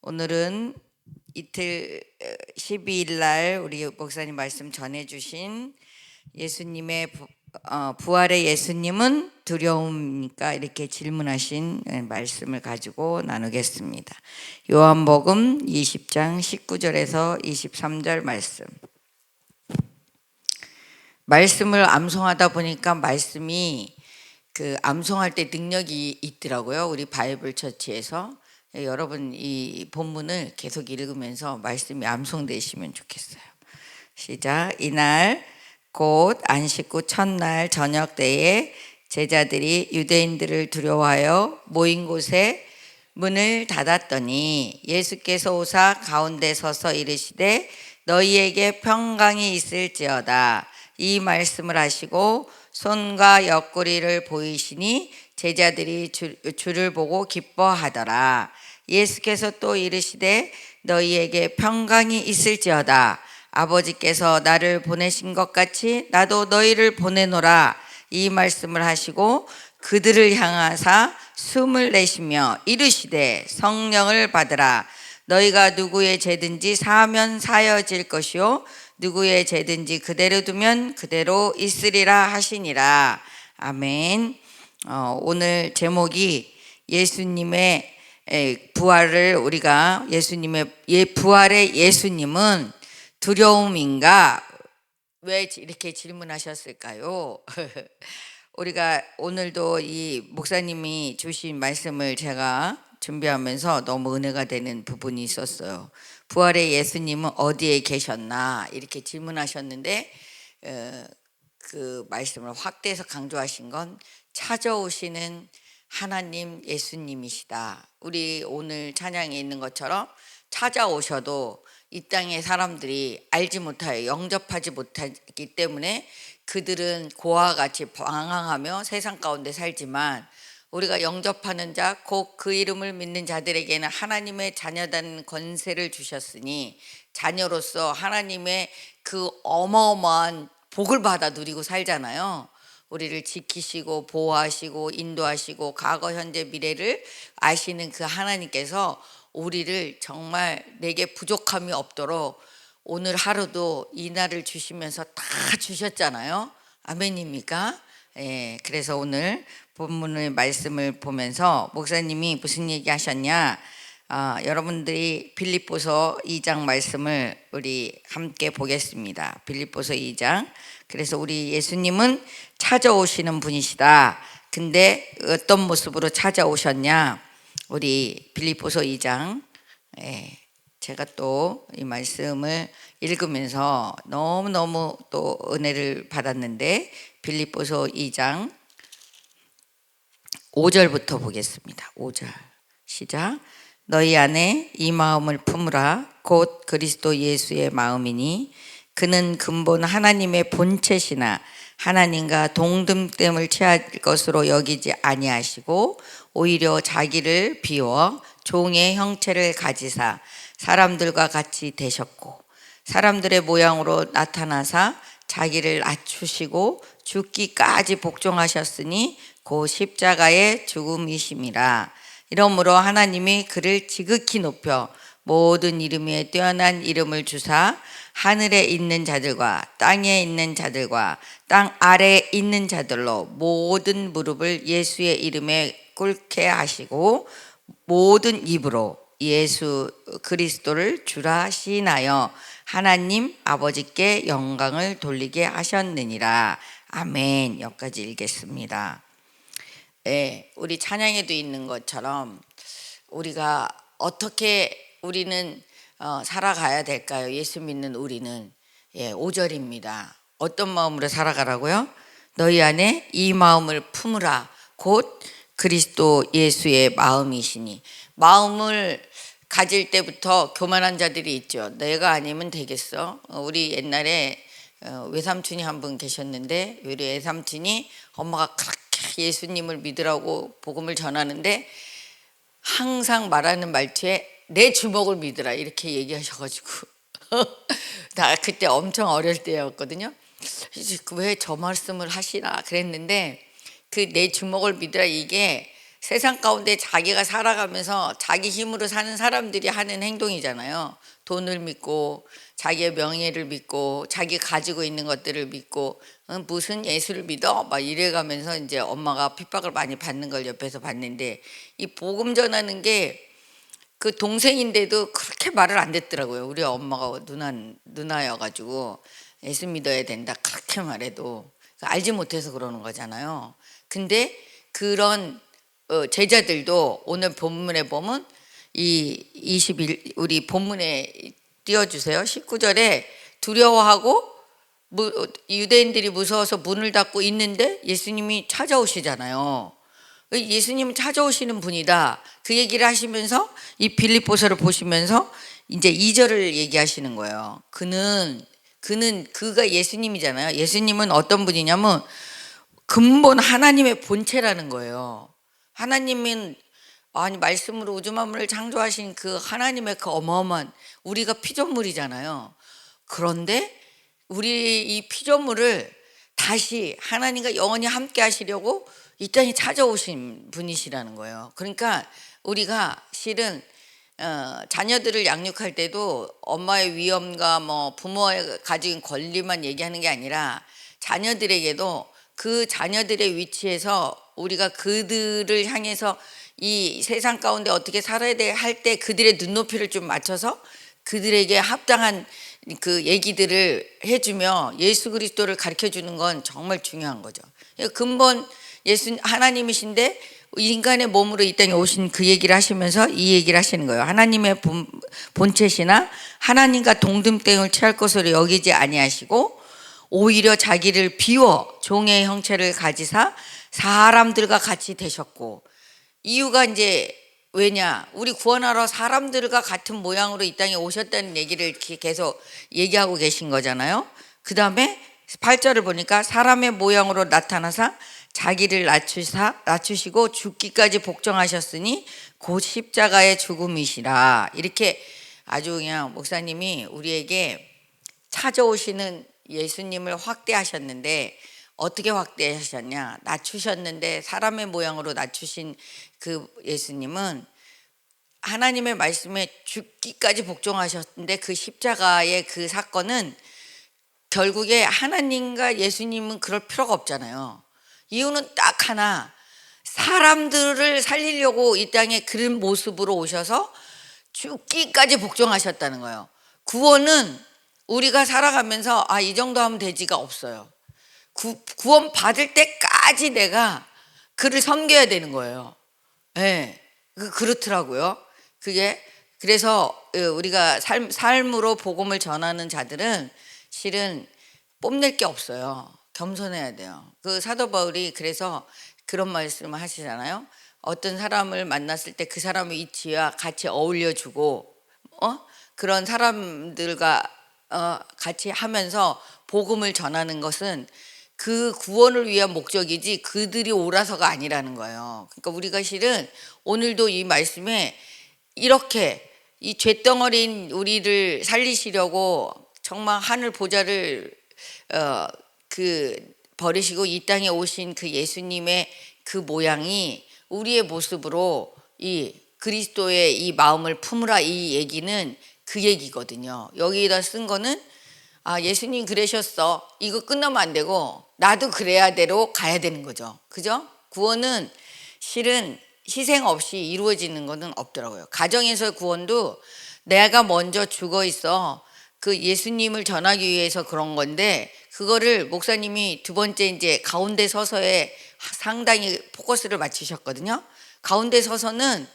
오늘은 이틀 12일 날 우리 목사님 말씀 전해주신 예수님의 부활의 예수님은 두려움입니까? 이렇게 질문하신 말씀을 가지고 나누겠습니다. 요한복음 20장 19절에서 23절 말씀을 암송하다 보니까 말씀이 암송할 때 능력이 있더라고요. 우리 바이블 처치에서. 여러분 이 본문을 계속 읽으면서 말씀이 암송되시면 좋겠어요. 시작. 이날 곧 안식 후 첫날 저녁 때에 제자들이 유대인들을 두려워하여 모인 곳에 문을 닫았더니 예수께서 오사 가운데 서서 이르시되 너희에게 평강이 있을지어다. 이 말씀을 하시고 손과 옆구리를 보이시니 제자들이 주를 보고 기뻐하더라. 예수께서 또 이르시되 너희에게 평강이 있을지어다. 아버지께서 나를 보내신 것 같이 나도 너희를 보내노라. 이 말씀을 하시고 그들을 향하사 숨을 내쉬며 이르시되 성령을 받으라. 너희가 누구의 죄든지 사하면 사여질 것이요 누구의 죄든지 그대로 두면 그대로 있으리라 하시니라. 아멘. 오늘 제목이 예수님의 부활을 우리가 예수님의 부활의 예수님은 두려움인가? 왜 이렇게 질문하셨을까요? 우리가 오늘도 이 목사님이 주신 말씀을 제가 준비하면서 너무 은혜가 되는 부분이 있었어요. 부활의 예수님은 어디에 계셨나? 이렇게 질문하셨는데 그 말씀을 확대해서 강조하신 건 찾아오시는 하나님 예수님이시다. 우리 오늘 찬양에 있는 것처럼 찾아오셔도 이 땅의 사람들이 알지 못하여 영접하지 못하기 때문에 그들은 고아와 같이 방황하며 세상 가운데 살지만 우리가 영접하는 자 곧 그 이름을 믿는 자들에게는 하나님의 자녀다는 권세를 주셨으니 자녀로서 하나님의 그 어마어마한 복을 받아 누리고 살잖아요. 우리를 지키시고 보호하시고 인도하시고 과거 현재 미래를 아시는 그 하나님께서 우리를 정말 내게 부족함이 없도록 오늘 하루도 이 날을 주시면서 다 주셨잖아요. 아멘입니까? 예, 그래서 오늘 본문의 말씀을 보면서 목사님이 무슨 얘기 하셨냐? 여러분들이 빌립보서 2장 말씀을 우리 함께 보겠습니다. 빌립보서 2장. 그래서 우리 예수님은 찾아오시는 분이시다. 근데 어떤 모습으로 찾아오셨냐? 우리 빌립보서 2장. 제가 또 이 말씀을 읽으면서 너무너무 또 은혜를 받았는데 빌립보서 2장 5절부터 보겠습니다. 5절 시작. 너희 안에 이 마음을 품으라. 곧 그리스도 예수의 마음이니 그는 근본 하나님의 본체시나 하나님과 동등됨을 취할 것으로 여기지 아니하시고 오히려 자기를 비워 종의 형체를 가지사 사람들과 같이 되셨고 사람들의 모양으로 나타나사 자기를 낮추시고 죽기까지 복종하셨으니 곧 십자가의 죽음이심이라. 이러므로 하나님이 그를 지극히 높여 모든 이름에 뛰어난 이름을 주사 하늘에 있는 자들과 땅에 있는 자들과 땅 아래에 있는 자들로 모든 무릎을 예수의 이름에 꿇게 하시고 모든 입으로 예수 그리스도를 주라 시인하여 하나님 아버지께 영광을 돌리게 하셨느니라. 아멘. 여기까지 읽겠습니다. 네, 우리 찬양에도 있는 것처럼 우리가 어떻게 우리는 살아가야 될까요? 예수 믿는 우리는 5절입니다. 어떤 마음으로 살아가라고요? 너희 안에 이 마음을 품으라. 곧 그리스도 예수의 마음이시니. 마음을 가질 때부터 교만한 자들이 있죠. 내가 아니면 되겠어. 우리 옛날에 외삼촌이 한 분 계셨는데 우리 외삼촌이 엄마가 그렇게 예수님을 믿으라고 복음을 전하는데 항상 말하는 말투에 내 주먹을 믿으라 이렇게 얘기하셔가지고 나 그때 엄청 어릴 때였거든요. 왜 저 말씀을 하시나 그랬는데 그 내 주먹을 믿으라 이게 세상 가운데 자기가 살아가면서 자기 힘으로 사는 사람들이 하는 행동이잖아요. 돈을 믿고 자기의 명예를 믿고 자기 가지고 있는 것들을 믿고 무슨 예수를 믿어? 막 이래가면서 이제 엄마가 핍박을 많이 받는 걸 옆에서 봤는데, 이 복음 전하는 게 그 동생인데도 그렇게 말을 안 듣더라고요. 우리 엄마가 누나여가지고 예수 믿어야 된다 그렇게 말해도 알지 못해서 그러는 거잖아요. 근데 그런 제자들도 오늘 본문에 보면 이 21, 우리 본문에 띄워주세요. 19절에 두려워하고 유대인들이 무서워서 문을 닫고 있는데 예수님이 찾아오시잖아요. 예수님 찾아오시는 분이다 그 얘기를 하시면서 이 빌립보서를 보시면서 이제 2절을 얘기하시는 거예요. 그가 예수님이잖아요. 예수님은 어떤 분이냐면 근본 하나님의 본체라는 거예요. 하나님은 말씀으로 우주 만물을 창조하신 그 하나님의 그 어마어마한, 우리가 피조물이잖아요. 그런데 우리 이 피조물을 다시 하나님과 영원히 함께 하시려고 이 땅에 찾아오신 분이시라는 거예요. 그러니까 우리가 실은 자녀들을 양육할 때도 엄마의 위엄과 부모의 가진 권리만 얘기하는 게 아니라 자녀들에게도 그 자녀들의 위치에서 우리가 그들을 향해서 이 세상 가운데 어떻게 살아야 돼 할 때 그들의 눈높이를 좀 맞춰서 그들에게 합당한 그 얘기들을 해주며 예수 그리스도를 가르쳐 주는 건 정말 중요한 거죠. 근본 예수 하나님이신데 인간의 몸으로 이 땅에 오신 그 얘기를 하시면서 이 얘기를 하시는 거예요. 하나님의 본체시나 하나님과 동등됨을 취할 것으로 여기지 아니하시고 오히려 자기를 비워 종의 형체를 가지사 사람들과 같이 되셨고, 이유가 이제 왜냐, 우리 구원하러 사람들과 같은 모양으로 이 땅에 오셨다는 얘기를 계속 얘기하고 계신 거잖아요. 그 다음에 8절을 보니까 사람의 모양으로 나타나사 자기를 낮추시고 죽기까지 복종하셨으니 곧 십자가의 죽음이시라. 이렇게 아주 그냥 목사님이 우리에게 찾아오시는 예수님을 확대하셨는데, 어떻게 확대하셨냐, 낮추셨는데 사람의 모양으로 낮추신 그 예수님은 하나님의 말씀에 죽기까지 복종하셨는데, 그 십자가의 그 사건은 결국에 하나님과 예수님은 그럴 필요가 없잖아요. 이유는 딱 하나, 사람들을 살리려고 이 땅에 그런 모습으로 오셔서 죽기까지 복종하셨다는 거예요. 구원은 우리가 살아가면서 이 정도 하면 되지가 없어요. 구원 받을 때까지 내가 그를 섬겨야 되는 거예요. 네, 그렇더라고요. 그게 그래서 우리가 삶으로 복음을 전하는 자들은 실은 뽐낼 게 없어요. 겸손해야 돼요. 그 사도 바울이 그래서 그런 말씀을 하시잖아요. 어떤 사람을 만났을 때 그 사람의 위치와 같이 어울려주고 그런 사람들과 같이 하면서 복음을 전하는 것은 그 구원을 위한 목적이지 그들이 옳아서가 아니라는 거예요. 그러니까 우리가 실은 오늘도 이 말씀에 이렇게 이 쇳덩어리인 우리를 살리시려고 정말 하늘 보좌를 버리시고 이 땅에 오신 그 예수님의 그 모양이 우리의 모습으로 이 그리스도의 이 마음을 품으라, 이 얘기는 그 얘기거든요. 여기다 쓴 거는 예수님 그러셨어, 이거 끝나면 안 되고 나도 그래야 대로 가야 되는 거죠. 그죠? 구원은 실은 희생 없이 이루어지는 것은 없더라고요. 가정에서 구원도 내가 먼저 죽어 있어 그 예수님을 전하기 위해서 그런 건데, 그거를 목사님이 두 번째 이제 가운데 서서에 상당히 포커스를 맞추셨거든요. 가운데 서서는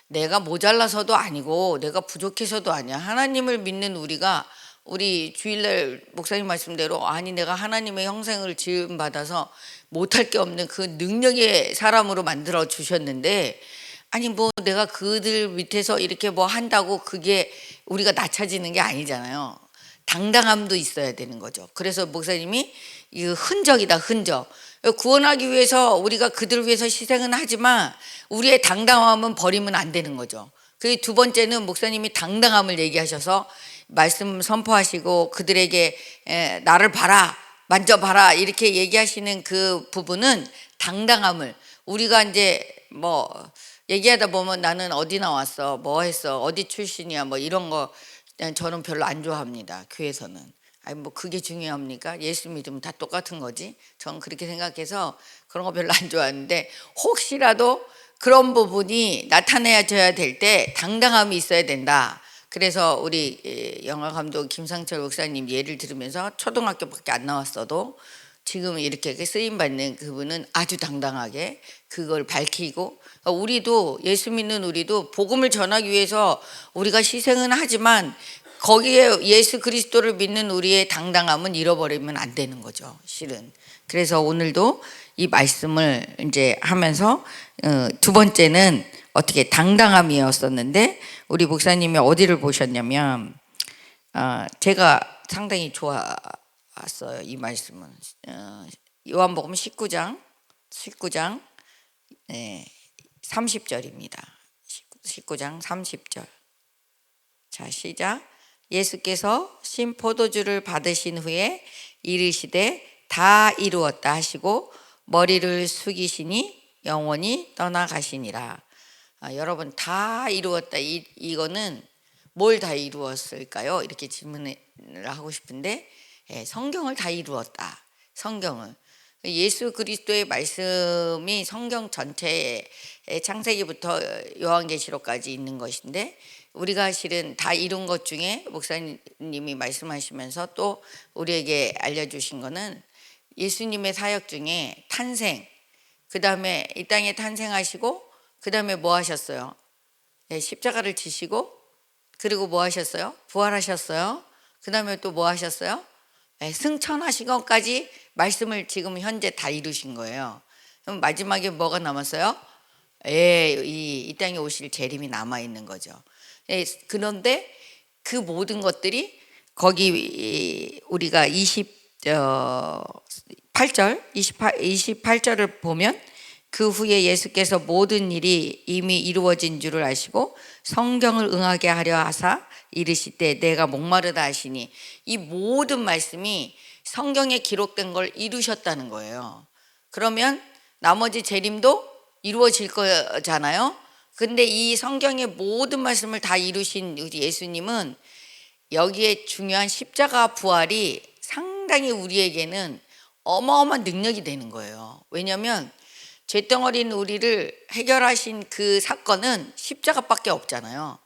내가 모자라서도 아니고 내가 부족해서도 아니야. 하나님을 믿는 우리가, 우리 주일날 목사님 말씀대로 내가 하나님의 형상을 지음 받아서 못할 게 없는 그 능력의 사람으로 만들어 주셨는데, 내가 그들 밑에서 이렇게 한다고 그게 우리가 낮아지는 게 아니잖아요. 당당함도 있어야 되는 거죠. 그래서 목사님이 이거 흔적이다, 흔적. 구원하기 위해서 우리가 그들을 위해서 희생은 하지만 우리의 당당함은 버리면 안 되는 거죠. 그 두 번째는 목사님이 당당함을 얘기하셔서 말씀 선포하시고 그들에게 나를 봐라, 만져봐라 이렇게 얘기하시는 그 부분은 당당함을, 우리가 이제 뭐 얘기하다 보면 나는 어디 나왔어, 뭐 했어, 어디 출신이야, 뭐 이런 거 저는 별로 안 좋아합니다. 교회에서는. 아니 뭐 그게 중요합니까? 예수 믿으면 다 똑같은 거지. 저는 그렇게 생각해서 그런 거 별로 안 좋아하는데, 혹시라도 그런 부분이 나타내줘야 될 때 당당함이 있어야 된다. 그래서 우리 영화 감독 김상철 목사님 예를 들으면서 초등학교밖에 안 나왔어도 지금 이렇게 쓰임 받는 그분은 아주 당당하게 그걸 밝히고, 우리도 예수 믿는 우리도 복음을 전하기 위해서 우리가 희생은 하지만 거기에 예수 그리스도를 믿는 우리의 당당함은 잃어버리면 안 되는 거죠, 실은. 그래서 오늘도 이 말씀을 이제 하면서 두 번째는 어떻게 당당함이었었는데, 우리 목사님이 어디를 보셨냐면 제가 상당히 좋았어요. 이 말씀은 요한복음 19장 30절입니다. 19장 30절. 자, 시작. 예수께서 신 포도주를 받으신 후에 이르시되 다 이루었다 하시고 머리를 숙이시니 영원히 떠나가시니라. 여러분, 다 이루었다, 이거는 뭘 다 이루었을까요? 이렇게 질문을 하고 싶은데, 성경을 다 이루었다. 성경을. 예수 그리스도의 말씀이 성경 전체에 창세기부터 요한계시록까지 있는 것인데, 우리가 실은 다 이룬 것 중에 목사님이 말씀하시면서 또 우리에게 알려주신 거는 예수님의 사역 중에 탄생, 그 다음에 이 땅에 탄생하시고 그 다음에 뭐 하셨어요? 십자가를 지시고, 그리고 뭐 하셨어요? 부활하셨어요. 그 다음에 또 뭐 하셨어요? 승천하신 것까지 말씀을 지금 현재 다 이루신 거예요. 그럼 마지막에 뭐가 남았어요? 이 땅에 오실 재림이 남아있는 거죠. 그런데 그 모든 것들이 거기 우리가 28절을 보면, 그 후에 예수께서 모든 일이 이미 이루어진 줄을 아시고 성경을 응하게 하려 하사 이르시되 내가 목마르다 하시니, 이 모든 말씀이 성경에 기록된 걸 이루셨다는 거예요. 그러면 나머지 재림도 이루어질 거잖아요. 근데 이 성경의 모든 말씀을 다 이루신 우리 예수님은 여기에 중요한 십자가 부활이 상당히 우리에게는 어마어마한 능력이 되는 거예요. 왜냐하면 죄덩어리인 우리를 해결하신 그 사건은 십자가밖에 없잖아요.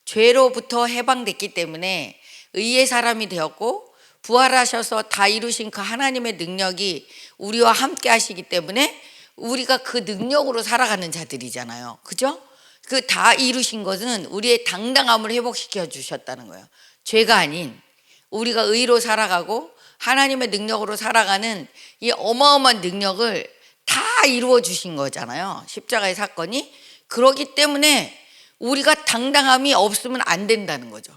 죄로부터 해방됐기 때문에 의의 사람이 되었고, 부활하셔서 다 이루신 그 하나님의 능력이 우리와 함께 하시기 때문에 우리가 그 능력으로 살아가는 자들이잖아요. 그죠? 그 다 이루신 것은 우리의 당당함을 회복시켜 주셨다는 거예요. 죄가 아닌 우리가 의로 살아가고 하나님의 능력으로 살아가는 이 어마어마한 능력을 다 이루어 주신 거잖아요, 십자가의 사건이. 그러기 때문에 우리가 당당함이 없으면 안 된다는 거죠.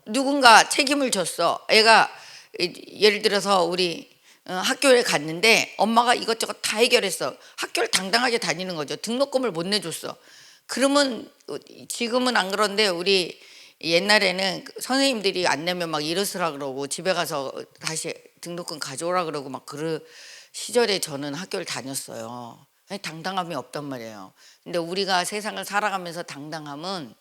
누군가 책임을 줬어. 애가 예를 들어서 우리 학교에 갔는데 엄마가 이것저것 다 해결했어. 학교를 당당하게 다니는 거죠. 등록금을 못 내줬어. 그러면, 지금은 안 그런데 우리 옛날에는 선생님들이 안 내면 막 일어서라 그러고 집에 가서 다시 등록금 가져오라 그러고 막 그 시절에 저는 학교를 다녔어요. 당당함이 없단 말이에요. 근데 우리가 세상을 살아가면서 당당함은,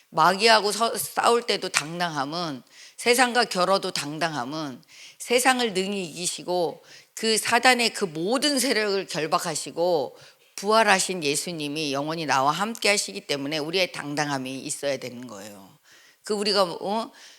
마귀하고 싸울 때도 당당함은, 세상과 겨뤄도 당당함은, 세상을 능히 이기시고 그 사단의 그 모든 세력을 결박하시고 부활하신 예수님이 영원히 나와 함께 하시기 때문에 우리의 당당함이 있어야 되는 거예요. 그 우리가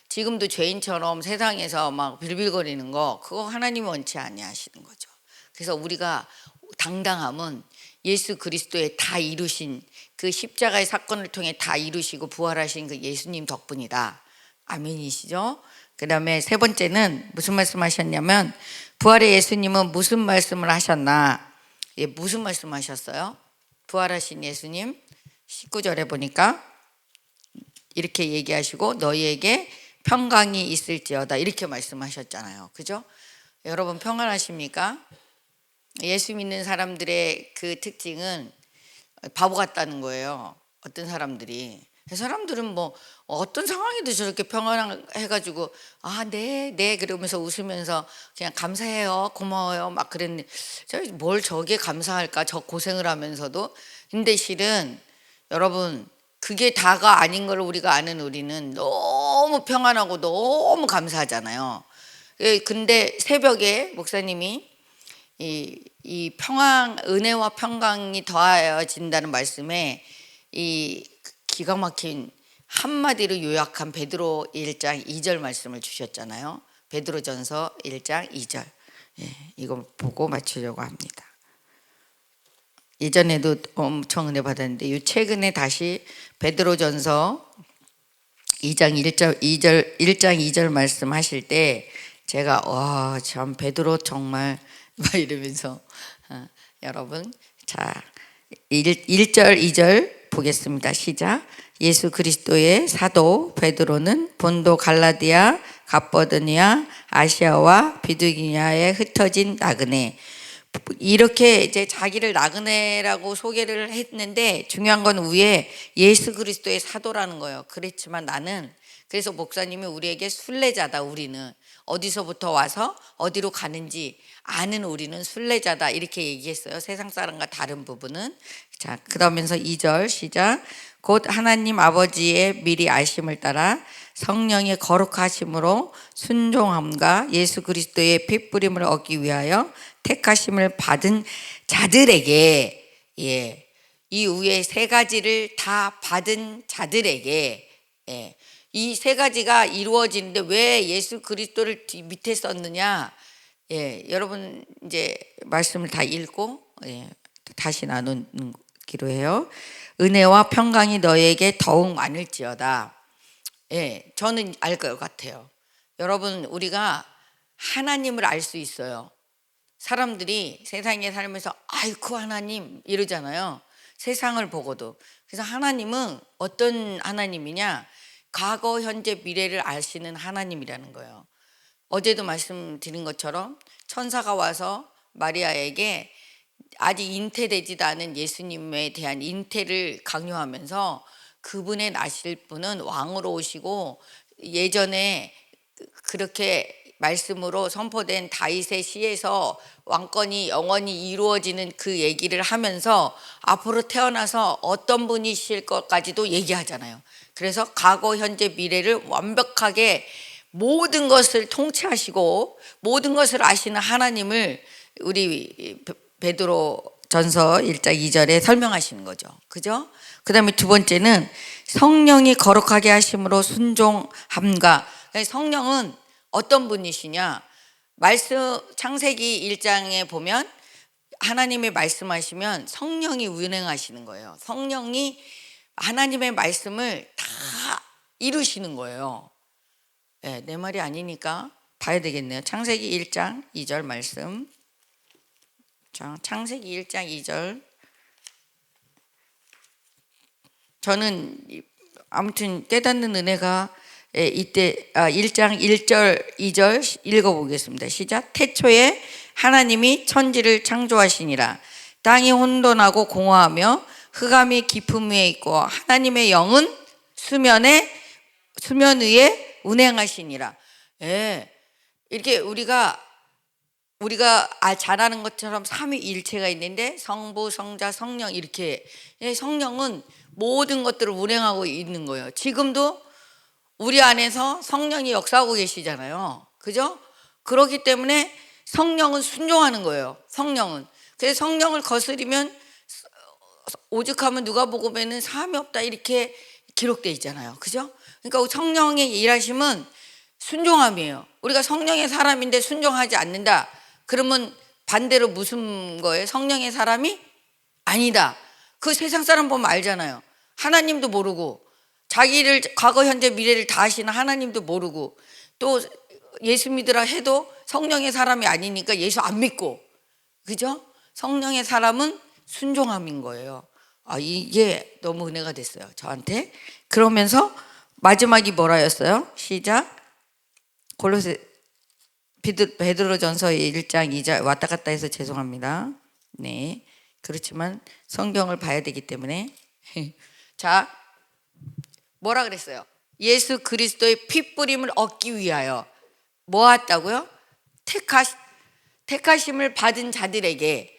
지금도 죄인처럼 세상에서 막 빌빌거리는 거, 그거 하나님이 원치 아니하시는 거죠. 그래서 우리가 당당함은 예수 그리스도의 다 이루신 그 십자가의 사건을 통해 다 이루시고 부활하신 그 예수님 덕분이다. 아멘이시죠? 그 다음에 세 번째는 무슨 말씀하셨냐면, 부활의 예수님은 무슨 말씀을 하셨나? 무슨 말씀 하셨어요? 부활하신 예수님 19절에 보니까 이렇게 얘기하시고 너희에게 평강이 있을지어다, 이렇게 말씀하셨잖아요. 그죠? 여러분 평안하십니까? 예수 믿는 사람들의 그 특징은 바보 같다는 거예요. 어떤 사람들이 사람들은 뭐 어떤 상황에도 저렇게 평안해가지고 네 그러면서 웃으면서 그냥 감사해요, 고마워요 막 그랬는데 뭘 저게 감사할까, 저 고생을 하면서도. 근데 실은 여러분 그게 다가 아닌 걸 우리가 아는 우리는 너무 평안하고 너무 감사하잖아요. 근데 새벽에 목사님이 이 은혜와 평강이 더하여진다는 말씀에 이 기가 막힌 한마디로 요약한 베드로 1장 2절 말씀을 주셨잖아요. 베드로전서 1장 2절. 이거 보고 맞추려고 합니다. 예전에도 엄청 은혜 받았는데 최근에 다시 베드로전서 2장 1절 말씀 하실 때 제가 참 베드로 정말 막 이러면서 여러분 자 1절 2절 보겠습니다. 시작. 예수 그리스도의 사도 베드로는 본도 갈라디아 갑버드냐 아시아와 비두기냐에 흩어진 나그네, 이렇게 이제 자기를 나그네라고 소개를 했는데 중요한 건 위에 예수 그리스도의 사도라는 거예요. 그렇지만 나는, 그래서 목사님이 우리에게 순례자다. 우리는 어디서부터 와서 어디로 가는지 아는 우리는 순례자다 이렇게 얘기했어요. 세상 사람과 다른 부분은. 자, 그러면서 2절 시작. 곧 하나님 아버지의 미리 아심을 따라 성령의 거룩하심으로 순종함과 예수 그리스도의 핏부림을 얻기 위하여 택하심을 받은 자들에게, 이 위에 세 가지를 다 받은 자들에게, 이 세 가지가 이루어지는데 왜 예수 그리스도를 밑에 썼느냐? 여러분 이제 말씀을 다 읽고 다시 나누기로 해요. 은혜와 평강이 너에게 더욱 많을지어다. 저는 알 것 같아요. 여러분 우리가 하나님을 알 수 있어요. 사람들이 세상에 살면서 아이고 하나님 이러잖아요. 세상을 보고도. 그래서 하나님은 어떤 하나님이냐? 과거, 현재, 미래를 아시는 하나님이라는 거예요. 어제도 말씀드린 것처럼 천사가 와서 마리아에게 아직 잉태되지도 않은 예수님에 대한 잉태를 강요하면서 그분의 나실 분은 왕으로 오시고 예전에 그렇게 말씀으로 선포된 다윗의 시에서 왕권이 영원히 이루어지는 그 얘기를 하면서 앞으로 태어나서 어떤 분이실 것까지도 얘기하잖아요. 그래서 과거, 현재, 미래를 완벽하게 모든 것을 통치하시고 모든 것을 아시는 하나님을 우리 베드로 전서 1장 2절에 설명하시는 거죠. 그죠? 그 다음에 두 번째는 성령이 거룩하게 하심으로 순종함과, 성령은 어떤 분이시냐? 말씀 창세기 1장에 보면 하나님의 말씀하시면 성령이 운행하시는 거예요. 성령이 하나님의 말씀을 다 이루시는 거예요. 내 말이 아니니까 봐야 되겠네요. 창세기 1장 2절 말씀. 자, 창세기 1장 2절. 저는 아무튼 깨닫는 은혜가 이때 1장 1절 2절 읽어보겠습니다. 시작. 태초에 하나님이 천지를 창조하시니라. 땅이 혼돈하고 공허하며 흑암이 깊음 위에 있고 하나님의 영은 수면 위에 운행하시니라. 이렇게 우리가 잘 아는 것처럼 삼위일체가 있는데 성부, 성자, 성령, 이렇게 성령은 모든 것들을 운행하고 있는 거예요. 지금도 우리 안에서 성령이 역사하고 계시잖아요. 그죠? 그렇기 때문에 성령은 순종하는 거예요. 성령은. 그래서 성령을 거스리면 오죽하면 누가복음에는 사함이 없다 이렇게 기록되어 있잖아요. 그죠? 그러니까 성령의 일하심은 순종함이에요. 우리가 성령의 사람인데 순종하지 않는다. 그러면 반대로 무슨 거예요? 성령의 사람이 아니다. 그 세상 사람 보면 알잖아요. 하나님도 모르고 자기를 과거, 현재, 미래를 다 아시는 하나님도 모르고 또 예수 믿으라 해도 성령의 사람이 아니니까 예수 안 믿고, 그죠? 성령의 사람은 순종함인 거예요. 이게 너무 은혜가 됐어요, 저한테. 그러면서 마지막이 뭐라였어요? 시작. 베드로전서 1장 2절 왔다 갔다 해서 죄송합니다. 그렇지만 성경을 봐야 되기 때문에 자, 뭐라 그랬어요? 예수 그리스도의 핏부림을 얻기 위하여 뭐 했다고요? 택하심을 받은 자들에게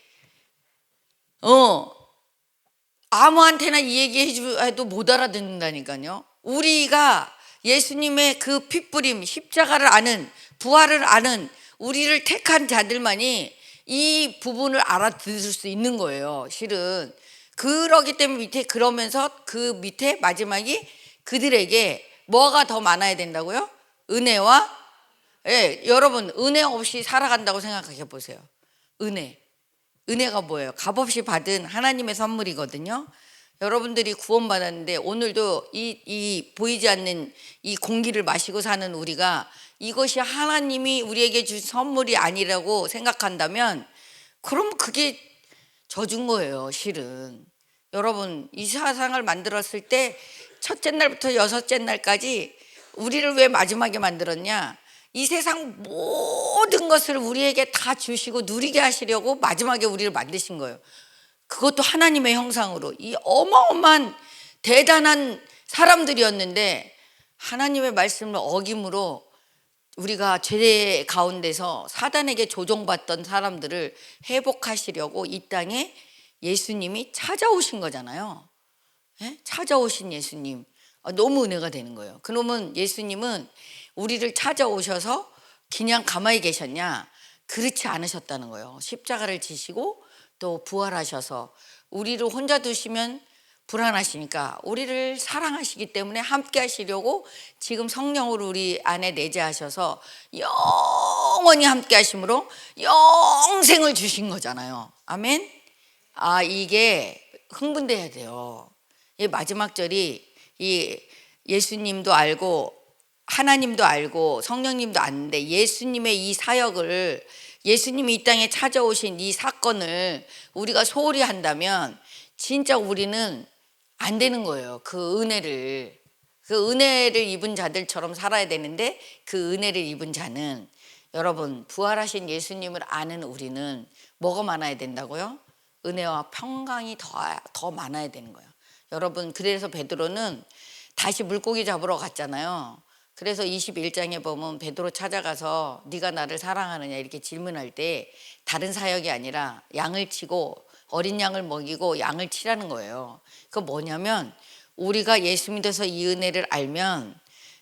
아무한테나 이 얘기해도 못 알아듣는다니까요. 우리가 예수님의 그 핏부림, 십자가를 아는, 부활을 아는 우리를 택한 자들만이 이 부분을 알아들을 수 있는 거예요. 실은 그러기 때문에 그러면서 그 밑에 마지막이 그들에게 뭐가 더 많아야 된다고요? 은혜와, 예, 여러분 은혜 없이 살아간다고 생각해 보세요. 은혜가 뭐예요? 값없이 받은 하나님의 선물이거든요. 여러분들이 구원받았는데 오늘도 이 보이지 않는 이 공기를 마시고 사는 우리가 이것이 하나님이 우리에게 준 선물이 아니라고 생각한다면 그럼 그게 져준 거예요. 실은 여러분 이 세상을 만들었을 때 첫째 날부터 여섯째 날까지 우리를 왜 마지막에 만들었냐? 이 세상 모든 것을 우리에게 다 주시고 누리게 하시려고 마지막에 우리를 만드신 거예요. 그것도 하나님의 형상으로. 이 어마어마한 대단한 사람들이었는데 하나님의 말씀을 어김으로 우리가 죄 가운데서 사단에게 조종받던 사람들을 회복하시려고 이 땅에 예수님이 찾아오신 거잖아요. 예? 찾아오신 예수님. 너무 은혜가 되는 거예요. 그러면 예수님은 우리를 찾아오셔서 그냥 가만히 계셨냐? 그렇지 않으셨다는 거예요. 십자가를 지시고 또 부활하셔서 우리를 혼자 두시면 불안하시니까 우리를 사랑하시기 때문에 함께 하시려고 지금 성령으로 우리 안에 내재하셔서 영원히 함께 하심으로 영생을 주신 거잖아요. 아멘. 이게 흥분돼야 돼요. 이 마지막 절이 이 예수님도 알고 하나님도 알고 성령님도 아는데 예수님의 이 사역을, 예수님이 이 땅에 찾아오신 이 사건을 우리가 소홀히 한다면 진짜 우리는 안 되는 거예요. 그 은혜를 입은 자들처럼 살아야 되는데 그 은혜를 입은 자는, 여러분 부활하신 예수님을 아는 우리는 뭐가 많아야 된다고요? 은혜와 평강이 더 많아야 되는 거예요. 여러분 그래서 베드로는 다시 물고기 잡으러 갔잖아요. 그래서 21장에 보면 베드로 찾아가서 네가 나를 사랑하느냐 이렇게 질문할 때 다른 사역이 아니라 양을 치고 어린 양을 먹이고 양을 치라는 거예요. 그거 뭐냐면 우리가 예수 믿어서 이 은혜를 알면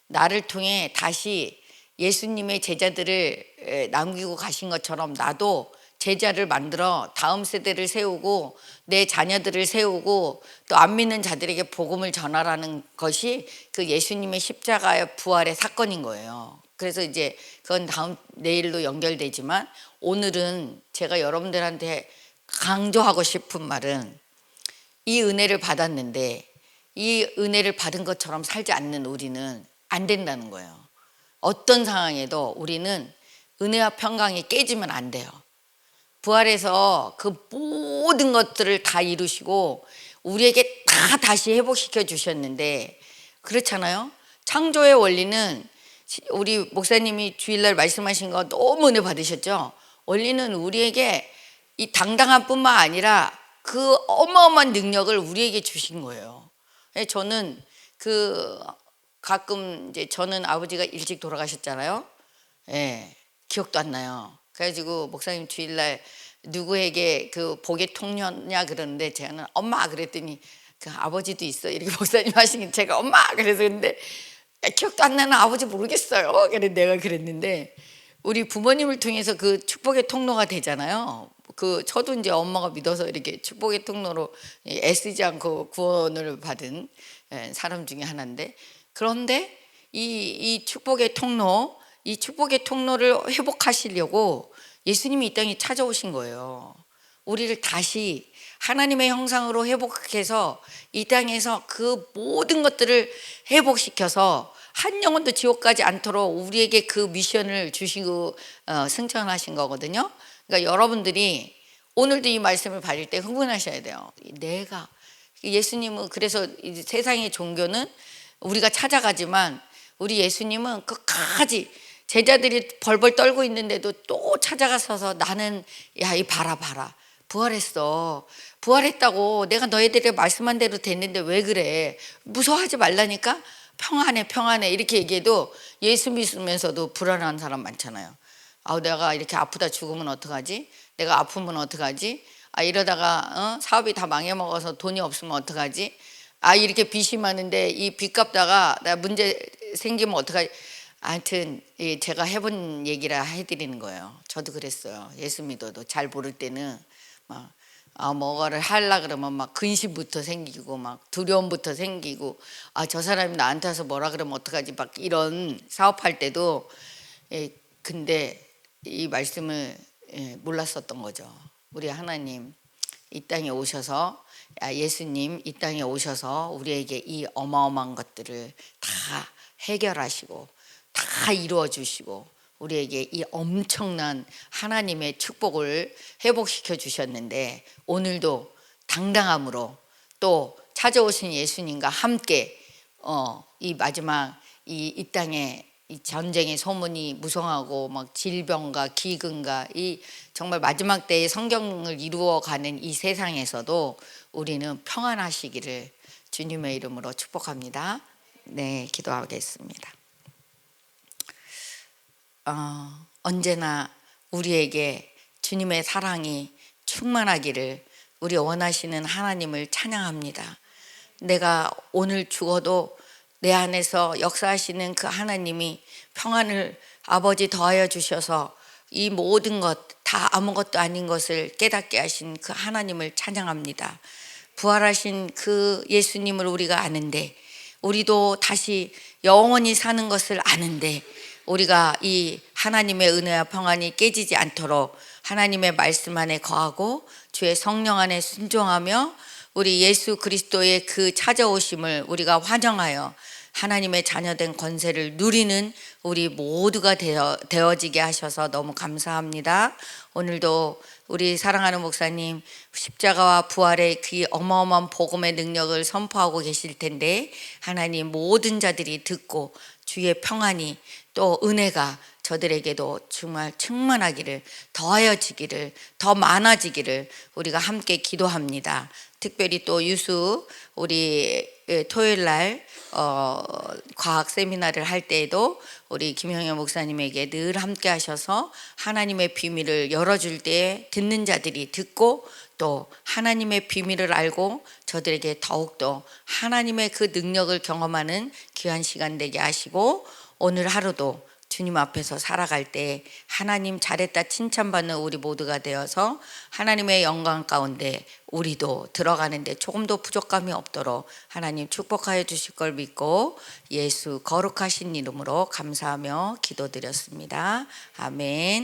나를 통해 다시 예수님의 제자들을 남기고 가신 것처럼 나도 제자를 만들어 다음 세대를 세우고 내 자녀들을 세우고 또 안 믿는 자들에게 복음을 전하라는 것이 그 예수님의 십자가의 부활의 사건인 거예요. 그래서 이제 그건 내일로 연결되지만 오늘은 제가 여러분들한테 강조하고 싶은 말은 이 은혜를 받았는데 이 은혜를 받은 것처럼 살지 않는 우리는 안 된다는 거예요. 어떤 상황에도 우리는 은혜와 평강이 깨지면 안 돼요. 부활해서 그 모든 것들을 다 이루시고 우리에게 다 다시 회복시켜 주셨는데 그렇잖아요. 창조의 원리는 우리 목사님이 주일날 말씀하신 거 너무 은혜 받으셨죠. 원리는 우리에게 이 당당한 뿐만 아니라 그 어마어마한 능력을 우리에게 주신 거예요. 저는 가끔 이제 저는 아버지가 일찍 돌아가셨잖아요. 예, 기억도 안 나요. 그래가지고 목사님 주일날 누구에게 그 복의 통로냐 그러는데 제가는 엄마 그랬더니 그 아버지도 있어 이렇게 목사님 하시긴 제가 엄마 그래서 근데 기억도 안 나는 아버지 모르겠어요. 그래 내가 그랬는데 우리 부모님을 통해서 그 축복의 통로가 되잖아요. 저도 이제 엄마가 믿어서 이렇게 축복의 통로로 애쓰지 않고 구원을 받은 사람 중에 하나인데, 그런데 이 축복의 통로, 이 축복의 통로를 회복하시려고 예수님이 이 땅에 찾아오신 거예요. 우리를 다시 하나님의 형상으로 회복해서 이 땅에서 그 모든 것들을 회복시켜서 한 영혼도 지옥 가지 않도록 우리에게 그 미션을 주시고 승천하신 거거든요. 그러니까 여러분들이 오늘도 이 말씀을 받을 때 흥분하셔야 돼요. 내가 예수님은, 그래서 세상의 종교는 우리가 찾아가지만 우리 예수님은 끝까지 제자들이 벌벌 떨고 있는데도 또 찾아가서 나는 야 이 봐라 부활했어. 부활했다고 내가 너희들이 말씀한 대로 됐는데 왜 그래? 무서워하지 말라니까? 평안해, 평안해. 이렇게 얘기해도 예수 믿으면서도 불안한 사람 많잖아요. 아, 내가 이렇게 아프다 죽으면 어떡하지? 내가 아프면 어떡하지? 아, 이러다가 사업이 다 망해먹어서 돈이 없으면 어떡하지? 아, 이렇게 빚이 많은데 이 빚 갚다가 나 문제 생기면 어떡하지? 하여튼 제가 해본 얘기라 해드리는 거예요. 저도 그랬어요. 예수 믿어도 잘 모를 때는 막 뭐가를 하려 그러면 막 근심부터 생기고 막 두려움부터 생기고, 아, 저 사람이 나한테 와서 뭐라 그러면 어떡하지? 막 이런 사업할 때도. 근데 이 말씀을 몰랐었던 거죠. 우리 하나님 이 땅에 오셔서, 예수님 이 땅에 오셔서 우리에게 이 어마어마한 것들을 다 해결하시고 다 이루어 주시고 우리에게 이 엄청난 하나님의 축복을 회복시켜 주셨는데, 오늘도 당당함으로 또 찾아오신 예수님과 함께 이 마지막 이 땅에 이 전쟁의 소문이 무성하고 막 질병과 기근과 이 정말 마지막 때의 성경을 이루어가는 이 세상에서도 우리는 평안하시기를 주님의 이름으로 축복합니다. 네, 기도하겠습니다. 언제나 우리에게 주님의 사랑이 충만하기를 우리 원하시는 하나님을 찬양합니다. 내가 오늘 죽어도 내 안에서 역사하시는 그 하나님이 평안을 아버지 더하여 주셔서 이 모든 것 다 아무것도 아닌 것을 깨닫게 하신 그 하나님을 찬양합니다. 부활하신 그 예수님을 우리가 아는데, 우리도 다시 영원히 사는 것을 아는데, 우리가 이 하나님의 은혜와 평안이 깨지지 않도록 하나님의 말씀 안에 거하고 주의 성령 안에 순종하며 우리 예수 그리스도의 그 찾아오심을 우리가 환영하여 하나님의 자녀된 권세를 누리는 우리 모두가 되어지게 하셔서 너무 감사합니다. 오늘도 우리 사랑하는 목사님 십자가와 부활의 그 어마어마한 복음의 능력을 선포하고 계실 텐데, 하나님 모든 자들이 듣고 주의 평안이 또 은혜가 저들에게도 정말 충만하기를, 더하여지기를, 더 많아지기를 우리가 함께 기도합니다. 특별히 또 유수 우리 토요일 날 과학 세미나를 할 때에도 우리 김영애 목사님에게 늘 함께 하셔서 하나님의 비밀을 열어줄 때 듣는 자들이 듣고 또 하나님의 비밀을 알고 저들에게 더욱더 하나님의 그 능력을 경험하는 귀한 시간 되게 하시고, 오늘 하루도 주님 앞에서 살아갈 때 하나님 잘했다 칭찬받는 우리 모두가 되어서 하나님의 영광 가운데 우리도 들어가는데 조금도 부족함이 없도록 하나님 축복하여 주실 걸 믿고 예수 거룩하신 이름으로 감사하며 기도드렸습니다. 아멘.